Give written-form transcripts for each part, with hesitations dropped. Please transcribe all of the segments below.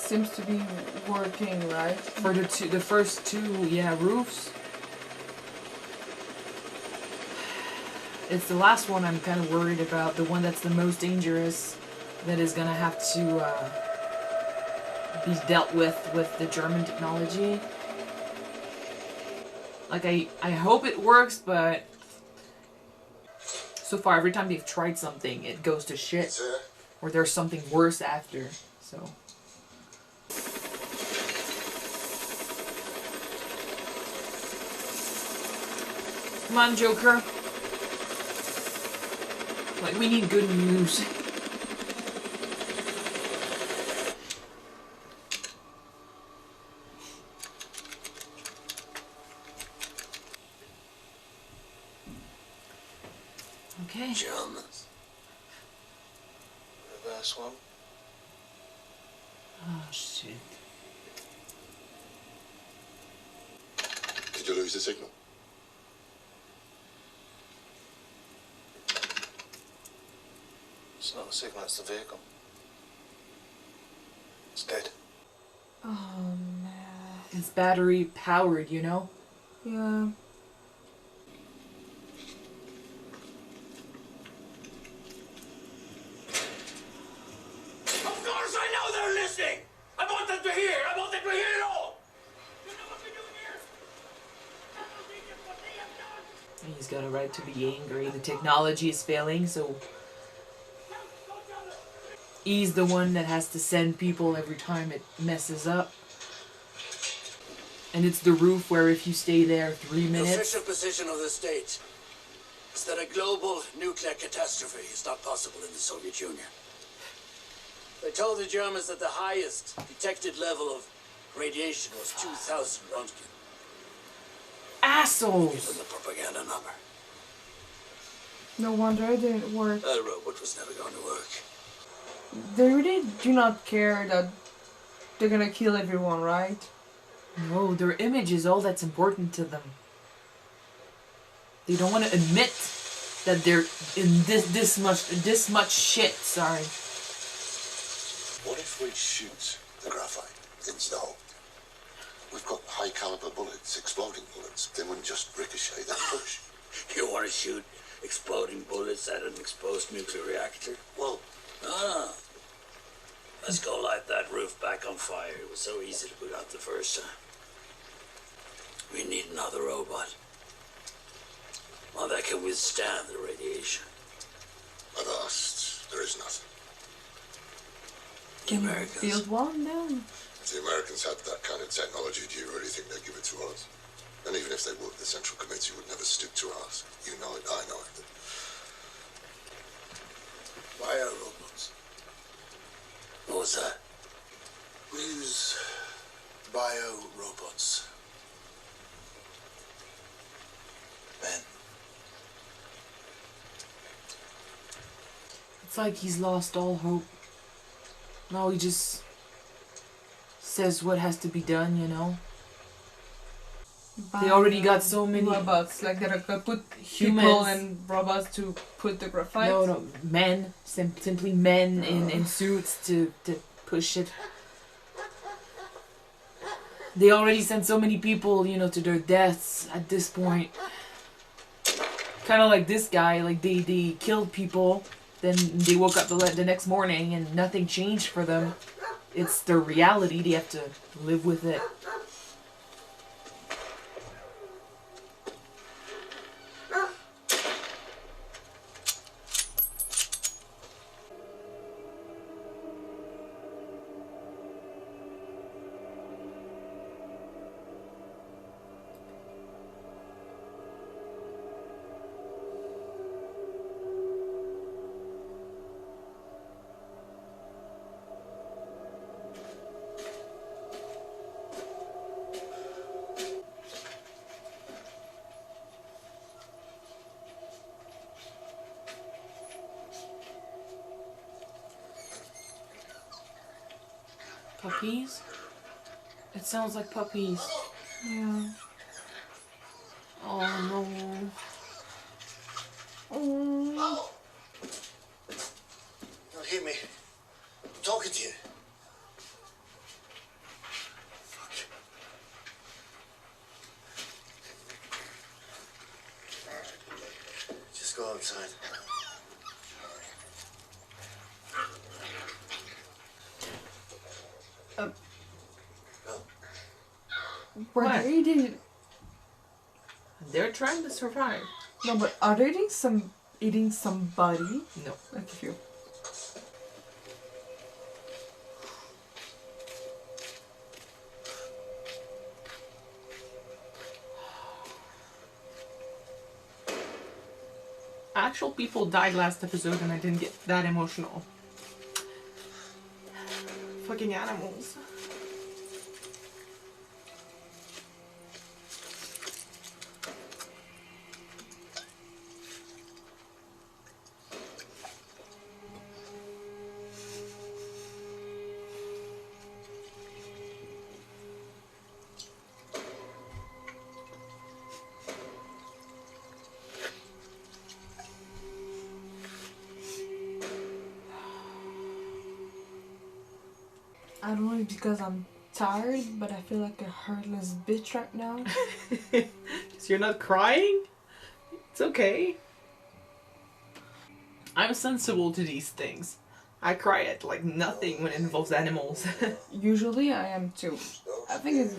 seems to be working, right? For the first two, yeah, roofs. It's the last one I'm kind of worried about. The one that's the most dangerous, that is gonna have to be dealt with the German technology. Like I hope it works, but so far every time they've tried something, it goes to shit, or there's something worse after. So. Come on, Joker. Like, we need good news. Okay. Germans. Reverse one. Oh, shit. Did you lose the signal? It's not a signal, it's the vehicle. It's dead. Oh man. It's battery powered, you know? Yeah. Of course I know they're listening! I want them to hear! I want them to hear it all! You know what we're doing here? What they have done! He's got a right to be angry. The technology is failing, so he's the one that has to send people every time it messes up. And it's the roof where if you stay there 3 minutes... The official position of the state is that a global nuclear catastrophe is not possible in the Soviet Union. They told the Germans that the highest detected level of radiation was 2,000 Roentgen. Assholes! Give them the propaganda number. No wonder it didn't work. That robot was never going to work. They really do not care that they're gonna kill everyone, right? No, their image is all that's important to them. They don't want to admit that they're in this much shit. Sorry. What if we shoot the graphite into the hole? We've got high caliber bullets, exploding bullets. They wouldn't just ricochet, they'd push. You want to shoot exploding bullets at an exposed nuclear reactor? Well, No. Let's go light that roof back on fire. It was so easy to put out the first time. We need another robot. One that can withstand the radiation. I've asked, there is nothing. Can you Americans. build one then? If the Americans had that kind of technology, do you really think they'd give it to us? And even if they would, the Central Committee would never stoop to ask. You know it, I know it. Bio-robots. What was that? We use bio-robots. Ben. It's like he's lost all hope. Now he just says what has to be done, you know? They already got so many robots, like they're gonna put humans. people and robots to put the graphite. No, men, simply men in suits to push it. They already sent so many people, you know, to their deaths at this point. Kind of like this guy, like they killed people, then they woke up the next morning and nothing changed for them. It's their reality, they have to live with it. Puppies? It sounds like puppies. Yeah. Oh no. Oh. Don't hear me. I'm talking to you. go outside. Were What? they eating? They're trying to survive. No, but are they eating somebody? No. Like if you. Actual people died last episode and I didn't get that emotional. Fucking animals. I don't know if because I'm tired, but I feel like a heartless bitch right now. So you're not crying? It's okay. I'm sensible to these things. I cry at like nothing when it involves animals. Usually I am too. I think it's.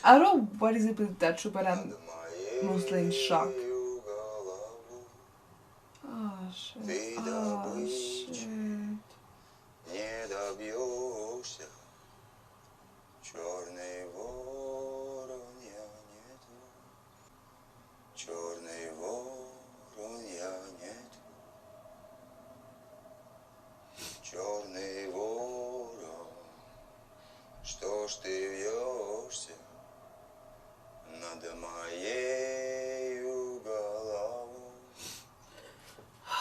I don't know what is it with that show, but I'm mostly in shock. Oh shit. Oh shit. Nie dobijesz się, czarnej woronia nie tu, czarnej woronia nie tu, czarnej woron, что ж ты вьешься над моею головой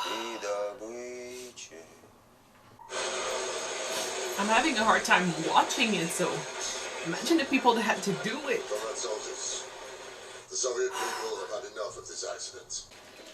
и добычей. I'm having a hard time watching it, so imagine the people that had to do it. Comrade soldiers, the Soviet people have had enough of this accident.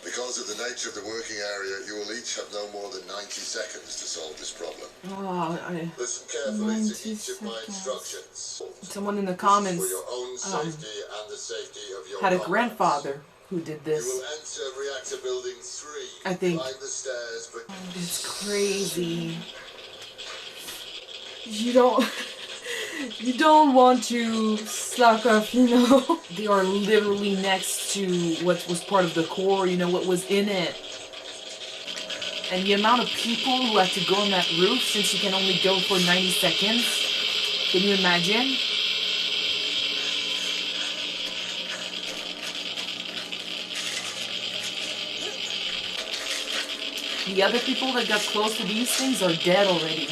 Because of the nature of the working area, you will each have no more than 90 seconds to solve this problem. Oh, Listen carefully to 90 each of my seconds. instructions. someone in the This is comments for your own safety and the safety of your had a comrades. grandfather who did You this. will enter reactor building 3. I think. Climb the stairs, but It's crazy. You don't want to slack off, you know. They are literally next to what was part of the core, you know, what was in it. And the amount of people who had to go on that roof, since you can only go for 90 seconds. Can you imagine? The other people that got close to these things are dead already.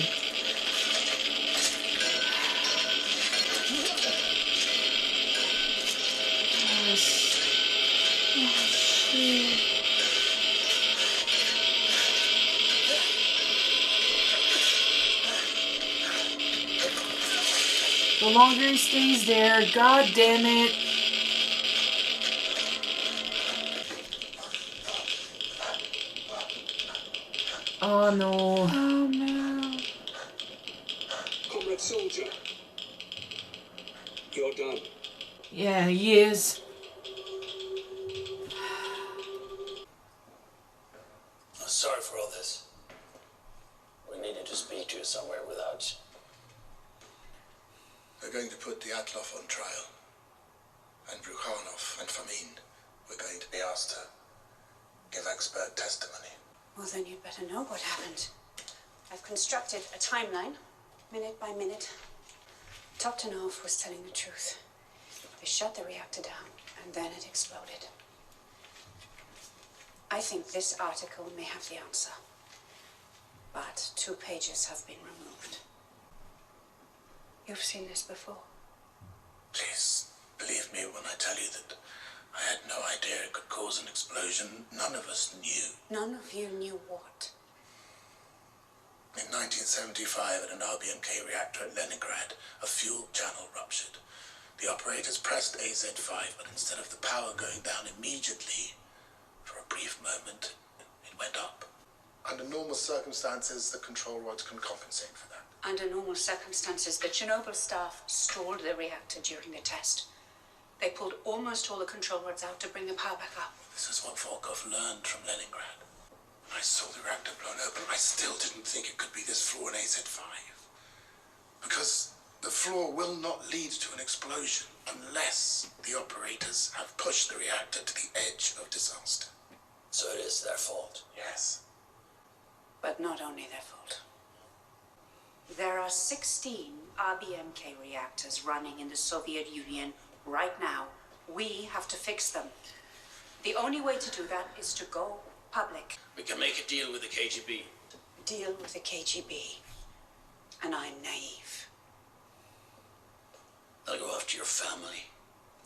The longer he stays there, god damn it. Oh no. Oh no. Comrade soldier, you're done. Yeah, he is. Sorry for all this. We needed to speak to you somewhere without you. They're going to put the Atlov on trial. And Brukhanov and Famin. We're going to be asked to give expert testimony. Well, then you'd better know what happened. I've constructed a timeline, minute by minute. Toptonov was telling the truth. They shut the reactor down, and then it exploded. I think this article may have the answer. But 2 pages have been removed. You've seen this before. Please, believe me when I tell you that I had no idea it could cause an explosion. None of us knew. None of you knew what. In 1975, at an RBMK reactor at Leningrad, a fuel channel ruptured. The operators pressed AZ5, but instead of the power going down immediately, for a brief moment, it went up. Under normal circumstances, the control rods can compensate for that. Under normal circumstances, the Chernobyl staff stalled the reactor during the test. They pulled almost all the control rods out to bring the power back up. This is what Volkov learned from Leningrad. When I saw the reactor blown open, I still didn't think it could be this flaw in AZ-5. Because the flaw will not lead to an explosion unless the operators have pushed the reactor to the edge of disaster. So it is their fault. Yes. But not only their fault. There are 16 RBMK reactors running in the Soviet Union right now. We have to fix them. The only way to do that is to go public. We can make a deal with the KGB. Deal with the KGB. And I'm naive. They'll go after your family.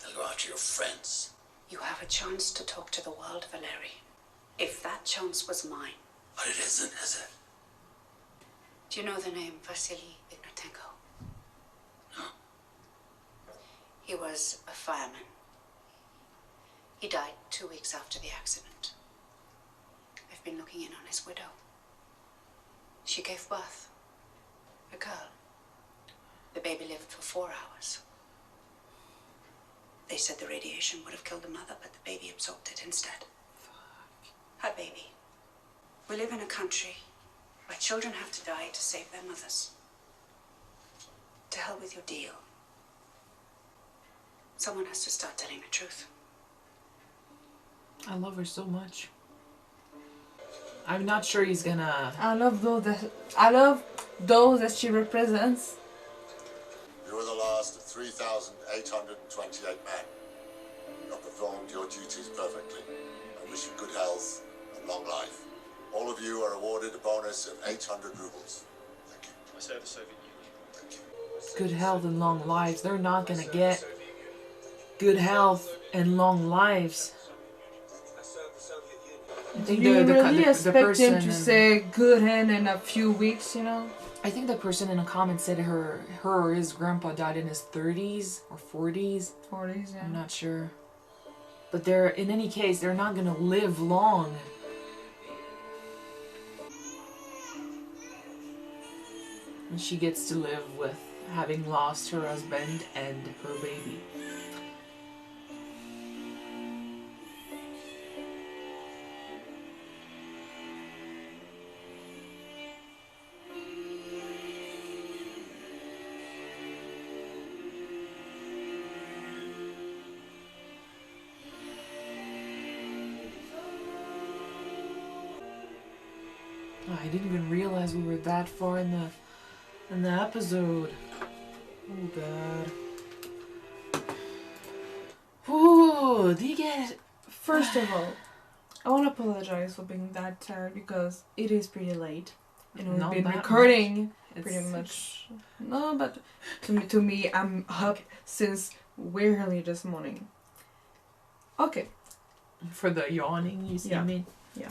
They'll go after your friends. You have a chance to talk to the world, Valery. If that chance was mine. But it isn't, is it? Do you know the name Vasily Ignatenko? No. He was a fireman. He died 2 weeks after the accident. I've been looking in on his widow. She gave birth. A girl. The baby lived for 4 hours. They said the radiation would have killed the mother, but the baby absorbed it instead. Her baby. We live in a country where children have to die to save their mothers. To hell with your deal. Someone has to start telling the truth. I love her so much. I'm not sure he's gonna... I love those that she represents. You were the last of 3,828 men. You have performed your duties perfectly. I wish you good health and long life. All of you are awarded a bonus of 800 rubles. Thank you. I serve the Soviet Union. Thank you. good health and long lives. They're not gonna get good health and long lives. I think Do you really the expect person him to say good hand in a few weeks, you know? I think the person in the comments said her or his grandpa died in his 30s or 40s. 40s, yeah. I'm not sure. But they're, in any case, they're not gonna live long. And she gets to live with having lost her husband and her baby. Oh, I didn't even realize we were that far in the episode. Oh god. Ooh, do you get it? First of all, I want to apologize for being that tired because it is pretty late. And we've Not been that recording much. pretty It's- much. No, but to me, I'm up since way early this morning. Okay. For the yawning, you see Yeah. me? Yeah.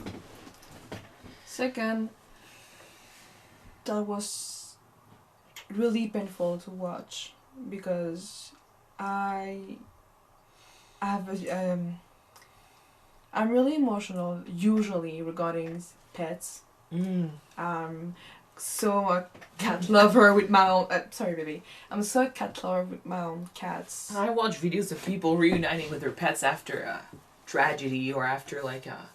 Second, that was really painful to watch because I'm really emotional usually regarding pets. So a cat lover with my own. Sorry, baby. I'm so a cat lover with my own cats. I watch videos of people reuniting with their pets after a tragedy or after like a,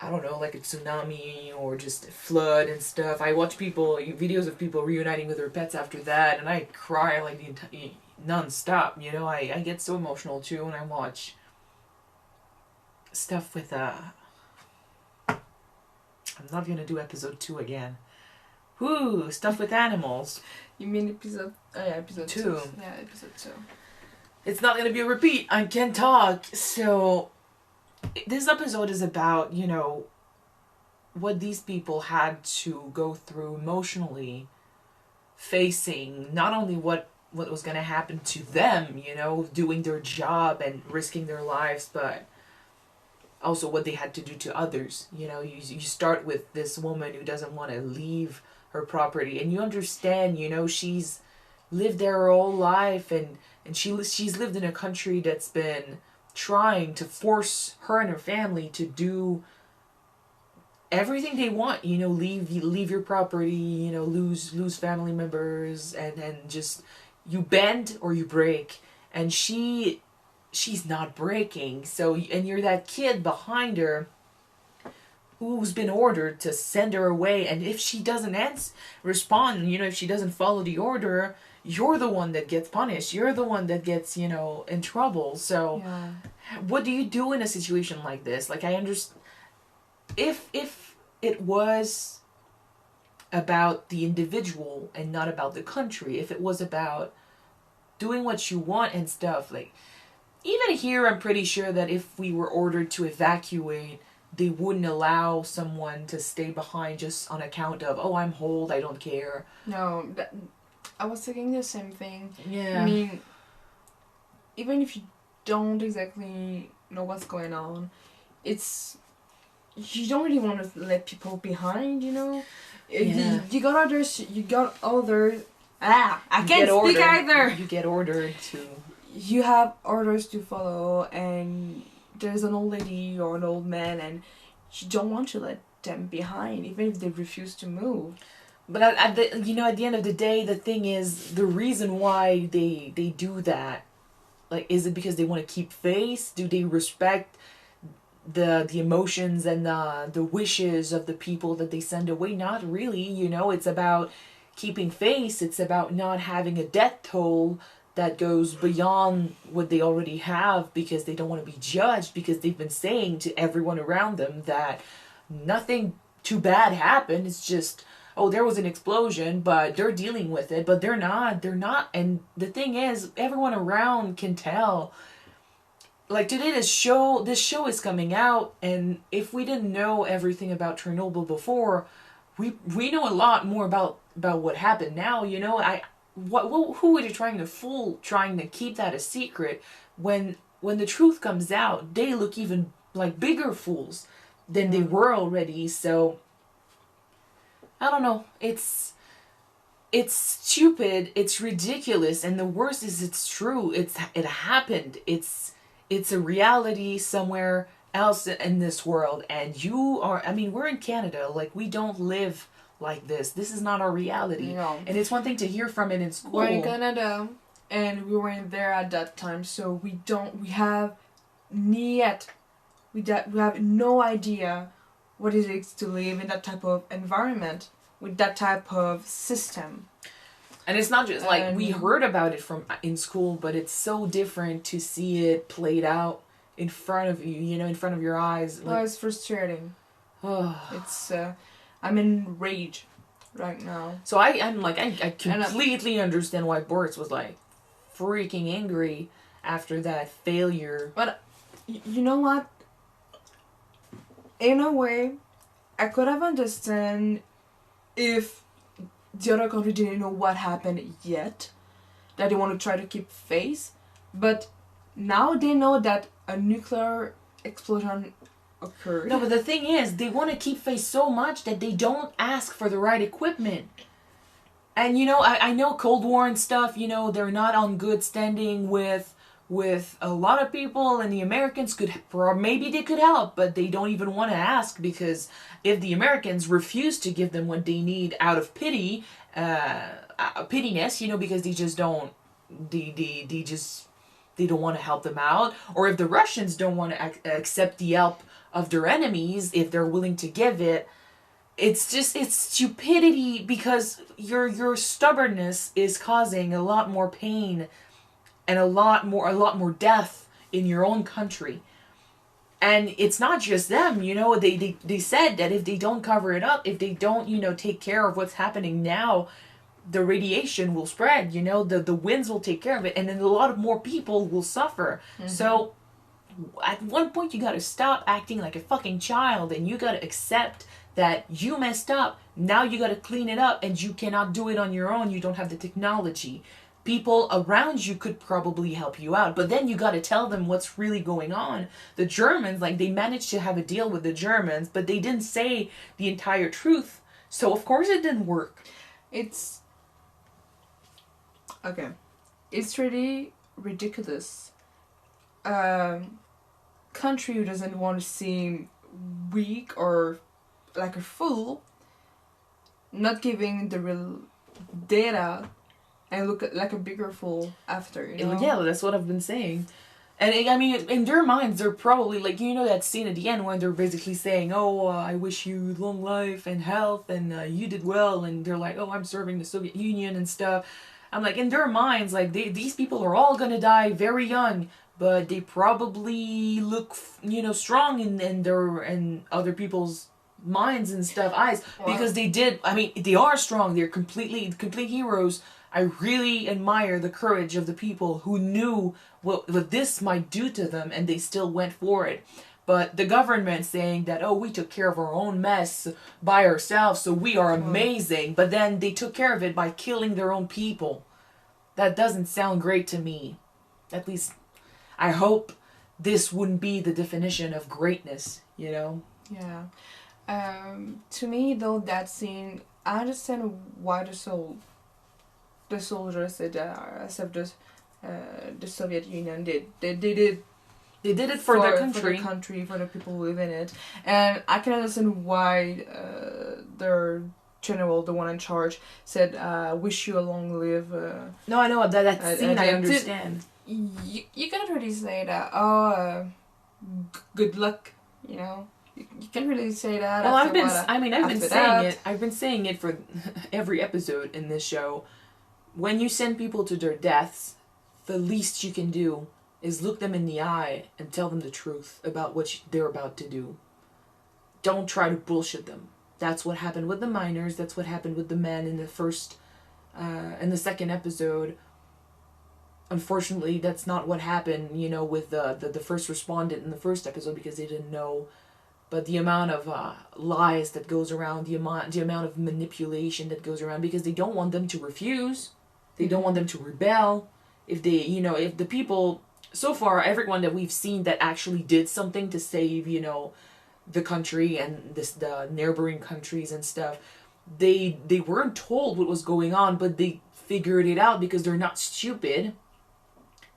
I don't know, like a tsunami or just a flood and stuff. I watch videos of people reuniting with their pets after that, and I cry like non-stop, you know. I get so emotional too when I watch stuff with I'm not gonna do episode 2 again. Woo, stuff with animals. You mean episode? Yeah, episode 2. 2. Yeah, episode 2. It's not gonna be a repeat. I can talk. So this episode is about, you know, what these people had to go through emotionally, facing not only what was going to happen to them, you know, doing their job and risking their lives, but also what they had to do to others. You know, you start with this woman who doesn't want to leave her property, and you understand, you know, she's lived there her whole life, and she's lived in a country that's been trying to force her and her family to do everything they want, you know, leave your property, you know, lose family members, and just you bend or you break. And she she's not breaking. So, and you're that kid behind her who's been ordered to send her away, and if she doesn't respond, you know, if she doesn't follow the order, you're the one that gets punished. You're the one that gets, you know, in trouble. So, Yeah. what do you do in a situation like this? Like, I understand if it was about the individual and not about the country, if it was about doing what you want and stuff, like, even here, I'm pretty sure that if we were ordered to evacuate, they wouldn't allow someone to stay behind just on account of, oh, I'm old, I don't care. No, I was thinking the same thing. Yeah. I mean, even if you don't exactly know what's going on, it's, you don't really want to let people behind, you know? Yeah. You got others. I You can't get speak ordered- either! You get ordered to... You have orders to follow, and there's an old lady or an old man, and you don't want to let them behind, even if they refuse to move. But at the end of the day, the thing is, the reason why they do that, like, is it because they want to keep face? Do they respect the emotions and the wishes of the people that they send away? Not really, you know. It's about keeping face. It's about not having a death toll that goes beyond what they already have, because they don't want to be judged, because they've been saying to everyone around them that nothing too bad happened. It's just, oh, there was an explosion, but they're dealing with it. But they're not. And the thing is, everyone around can tell. Like, today, this show is coming out, and if we didn't know everything about Chernobyl before, we know a lot more about what happened now, you know. Who are you trying to fool, trying to keep that a secret? When the truth comes out, they look even like bigger fools than they were already. So I don't know. It's stupid. It's ridiculous, and the worst is it's true. It happened. It's a reality somewhere else in this world, and we're in Canada. Like, we don't live like this. This is not our reality. No. And it's one thing to hear from it in school. We're in Canada, and we weren't there at that time, so we have no idea what it is to live in that type of environment, with that type of system. And it's not just like we heard about it in school, but it's so different to see it played out in front of you, you know, in front of your eyes. Like, it's frustrating. It's I'm in rage right now. So I'm like, I completely understand why Boris was like freaking angry after that failure. But you know what? In a way, I could have understood if the other country didn't know what happened yet, that they want to try to keep face. But now they know that a nuclear explosion occurred. No, but the thing is, they want to keep face so much that they don't ask for the right equipment. And, you know, I know Cold War and stuff, you know, they're not on good standing with a lot of people, and the Americans maybe they could help, but they don't even want to ask, because if the Americans refuse to give them what they need out of pittiness, you know, because they just don't, they don't want to help them out, or if the Russians don't want to accept the help of their enemies, if they're willing to give it, it's stupidity, because your stubbornness is causing a lot more pain and a lot more death in your own country. And it's not just them, you know, they said that if they don't cover it up, if they don't, you know, take care of what's happening now, the radiation will spread, you know, the winds will take care of it, and then a lot of more people will suffer. Mm-hmm. So at one point, you gotta stop acting like a fucking child, and you gotta accept that you messed up. Now you gotta clean it up, and you cannot do it on your own. You don't have the technology. People around you could probably help you out, but then you gotta tell them what's really going on. The Germans, like, they managed to have a deal with the Germans, but they didn't say the entire truth. So of course it didn't work. It's really ridiculous. Country who doesn't want to seem weak or like a fool, not giving the real data, and look like a bigger fool after, you know? Yeah, that's what I've been saying. And I mean, in their minds, they're probably like, you know, that scene at the end when they're basically saying, "Oh, I wish you long life and health, and you did well," and they're like, "Oh, I'm serving the Soviet Union and stuff." I'm like, in their minds, like these people are all gonna die very young, but they probably look, you know, strong in their and other people's minds and stuff, eyes, because they did. I mean, they are strong. They're complete heroes. I really admire the courage of the people who knew what this might do to them, and they still went for it. But the government saying that, oh, we took care of our own mess by ourselves, so we are amazing. But then they took care of it by killing their own people. That doesn't sound great to me. At least, I hope this wouldn't be the definition of greatness, you know? Yeah. To me, though, that scene, I understand why the soldiers did except the Soviet Union did. They did. They did it for their country. For the country, for the people who live in it. And I can understand why their general, the one in charge, said, wish you a long live. No, I know, that scene I understand. You cannot really say that, good luck, you know? You can't really say that. Well, I've been saying it for every episode in this show. When you send people to their deaths, the least you can do is look them in the eye and tell them the truth about what they're about to do. Don't try to bullshit them. That's what happened with the miners. That's what happened with the men in the second episode. Unfortunately, that's not what happened, you know, with the first respondent in the first episode, because they didn't know. But the amount of lies that goes around, the amount of manipulation that goes around, because they don't want them to refuse. They don't want them to rebel. If the people, so far, everyone that we've seen that actually did something to save, you know, the country and the neighboring countries and stuff, they weren't told what was going on, but they figured it out because they're not stupid.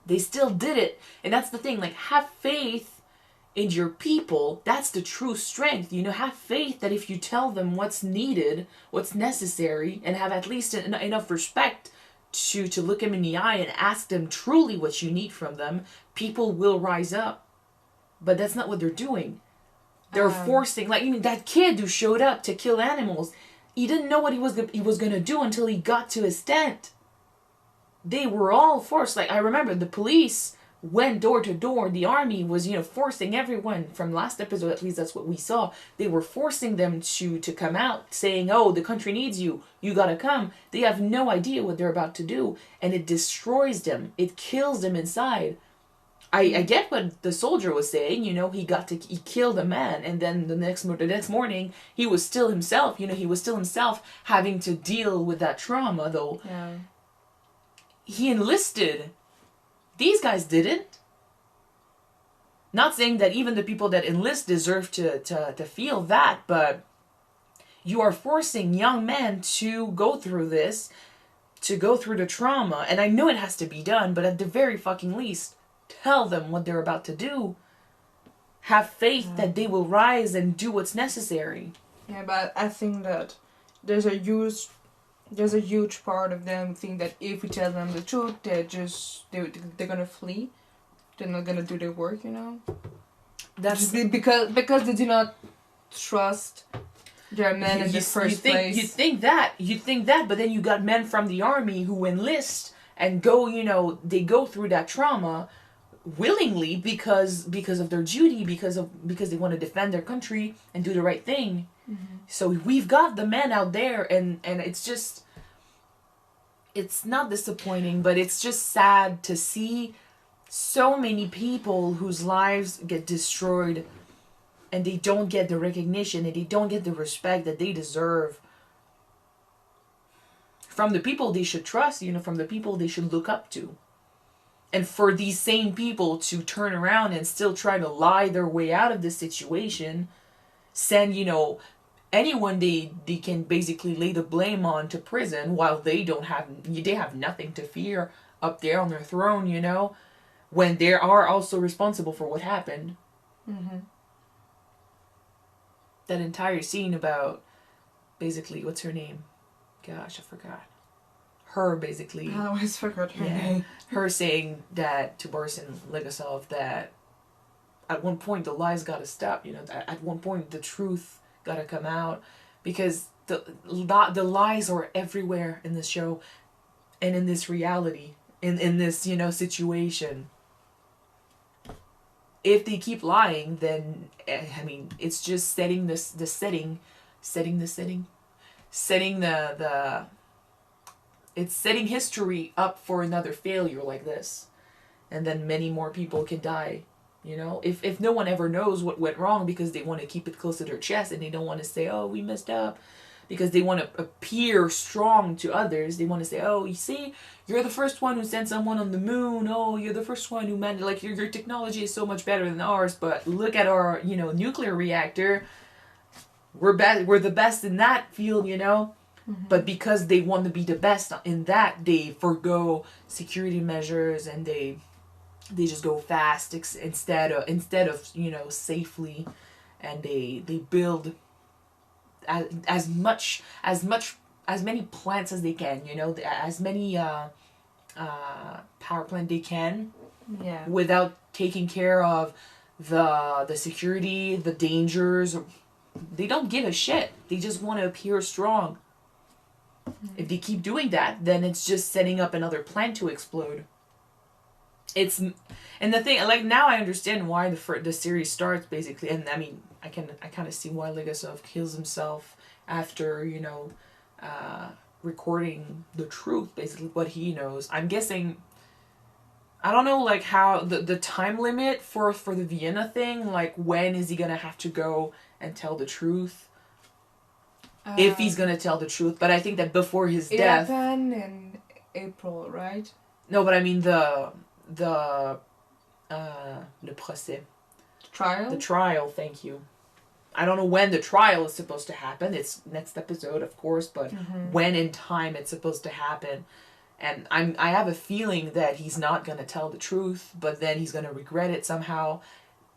They still did it. And that's the thing, like, have faith in your people. That's the true strength, you know. Have faith that if you tell them what's needed, what's necessary, and have at least enough respect to look them in the eye and ask them truly what you need from them, people will rise up. But that's not what they're doing. They're forcing, like, even that kid who showed up to kill animals, he didn't know what he was going to do until he got to his tent. They were all forced. Like, I remember the police went door to door. The army was, you know, forcing everyone. From last episode, at least that's what we saw. They were forcing them to come out, saying, oh, the country needs you. You gotta come. They have no idea what they're about to do. And it destroys them. It kills them inside. I get what the soldier was saying, you know, he killed a man, and then the next morning, he was still himself, you know, he was still himself having to deal with that trauma, though. Yeah. He enlisted. These guys didn't. Not saying that even the people that enlist deserve to feel that, but you are forcing young men to go through this, to go through the trauma, and I know it has to be done, but at the very fucking least, tell them what they're about to do. Have faith that they will rise and do what's necessary. Yeah, but I think that there's a huge part of them think that if we tell them the truth, they're gonna flee. They're not gonna do their work, you know. That's because they do not trust their men in the first place. You think that, but then you got men from the army who enlist and go, you know, they go through that trauma willingly because of their duty, because they want to defend their country and do the right thing. Mm-hmm. So we've got the men out there, and it's just, it's not disappointing, but it's just sad to see so many people whose lives get destroyed and they don't get the recognition and they don't get the respect that they deserve from the people they should trust, you know, from the people they should look up to. And for these same people to turn around and still try to lie their way out of this situation, send, you know, anyone they can basically lay the blame on to prison while they have nothing to fear up there on their throne, you know, when they are also responsible for what happened. Mm-hmm. That entire scene about basically, what's her name? Gosh, I forgot. her basically. I always forgot her Yeah. name. Her saying that to Boris and Legasov that at one point the lies gotta stop, you know, at one point the truth gotta come out, because the lies are everywhere in this show and in this reality, in this, you know, situation. If they keep lying, then I mean, it's just setting the it's setting history up for another failure like this, and then many more people can die. You know, if no one ever knows what went wrong because they want to keep it close to their chest and they don't want to say, oh, we messed up, because they want to appear strong to others. They want to say, oh, you see, you're the first one who sent someone on the moon. Oh, you're the first one who managed, like, your technology is so much better than ours, but look at our, you know, nuclear reactor. We're the best in that field, you know. Mm-hmm. But because they want to be the best in that, they forgo security measures and they just go fast instead of you know, safely, and they build as many plants as they can, you know, as many power plant they can, yeah, without taking care of the security, the dangers. They don't give a shit. They just want to appear strong. Mm-hmm. If they keep doing that, then it's just setting up another plant to explode. And the thing, like, now I understand why the series starts, basically, and I mean, I kind of see why Legasov kills himself after, you know, recording the truth, basically what he knows. I'm guessing, I don't know, like, how the time limit for the Vienna thing, like, when is he gonna have to go and tell the truth? If he's gonna tell the truth, but I think that before his death. It happened in April, right? No, but I mean the procès. Trial? The trial, thank you. I don't know when the trial is supposed to happen. It's next episode, of course, but when in time it's supposed to happen. And I have a feeling that he's not going to tell the truth, but then he's going to regret it somehow.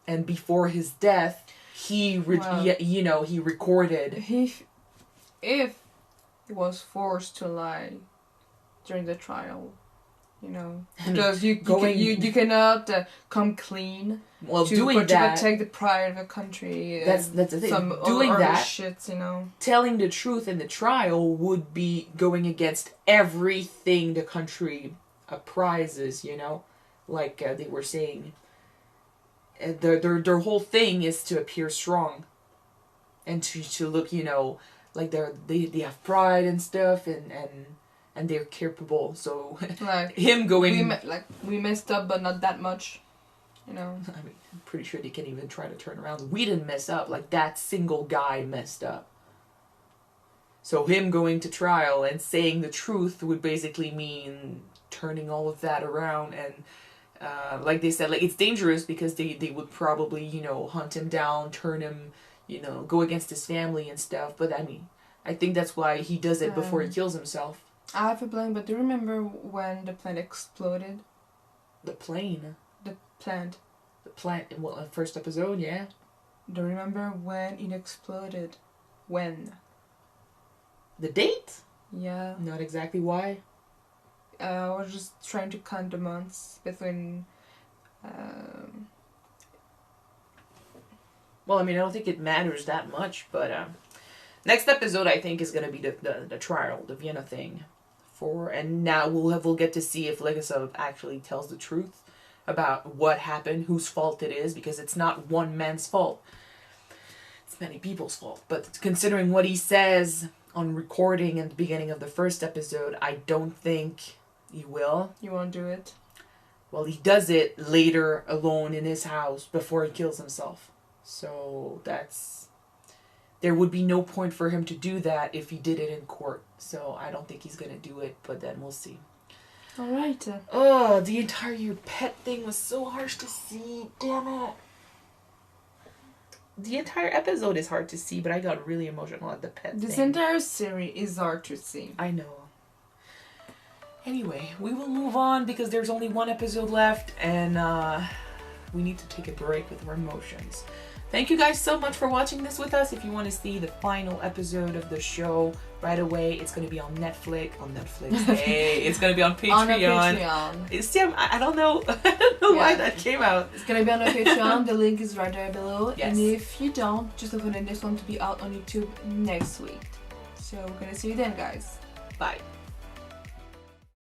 And before his death, he recorded. If he was forced to lie during the trial, you know, because you cannot come clean. Well, to protect the pride of the country. That's the thing. Some doing that, shit, you know. Telling the truth in the trial would be going against everything the country prizes. You know, like they were saying. Their whole thing is to appear strong, and to look, you know, like they have pride and stuff, and they're capable. So like him going we messed up, but not that much, you know. I mean, I'm pretty sure they can't even try to turn around. We didn't mess up. Like, that single guy messed up. So him going to trial and saying the truth would basically mean turning all of that around. And like they said, like, it's dangerous because they would probably, you know, hunt him down, turn him, you know, go against his family and stuff. But I mean, I think that's why he does it before he kills himself. I have a blank, but do you remember when the plant exploded? The plane? The plant. The plant, in the first episode, yeah. Do you remember when it exploded? When? The date? Yeah. Not exactly why. I was just trying to count the months between... Well, I mean, I don't think it matters that much, but next episode I think is going to be the trial, the Vienna thing. And now we'll get to see if Legasov actually tells the truth about what happened, whose fault it is, because it's not one man's fault. It's many people's fault. But considering what he says on recording at the beginning of the first episode, I don't think he will. You won't do it? Well, he does it later alone in his house before he kills himself. So there would be no point for him to do that if he did it in court. So I don't think he's going to do it, but then we'll see. Alright. Oh, the entire pet thing was so harsh to see. Damn it. The entire episode is hard to see, but I got really emotional at the pet thing. This entire series is hard to see. I know. Anyway, we will move on because there's only one episode left, and we need to take a break with our emotions. Thank you guys so much for watching this with us. If you want to see the final episode of the show right away, it's going to be on Netflix. Hey, it's going to be on Patreon. On a Patreon. It's, I don't know, I don't know why that came out. It's gonna be on our Patreon. The link is right there below. Yes. And if you don't, just look for the next one to be out on YouTube next week. So we're gonna see you then, guys. Bye.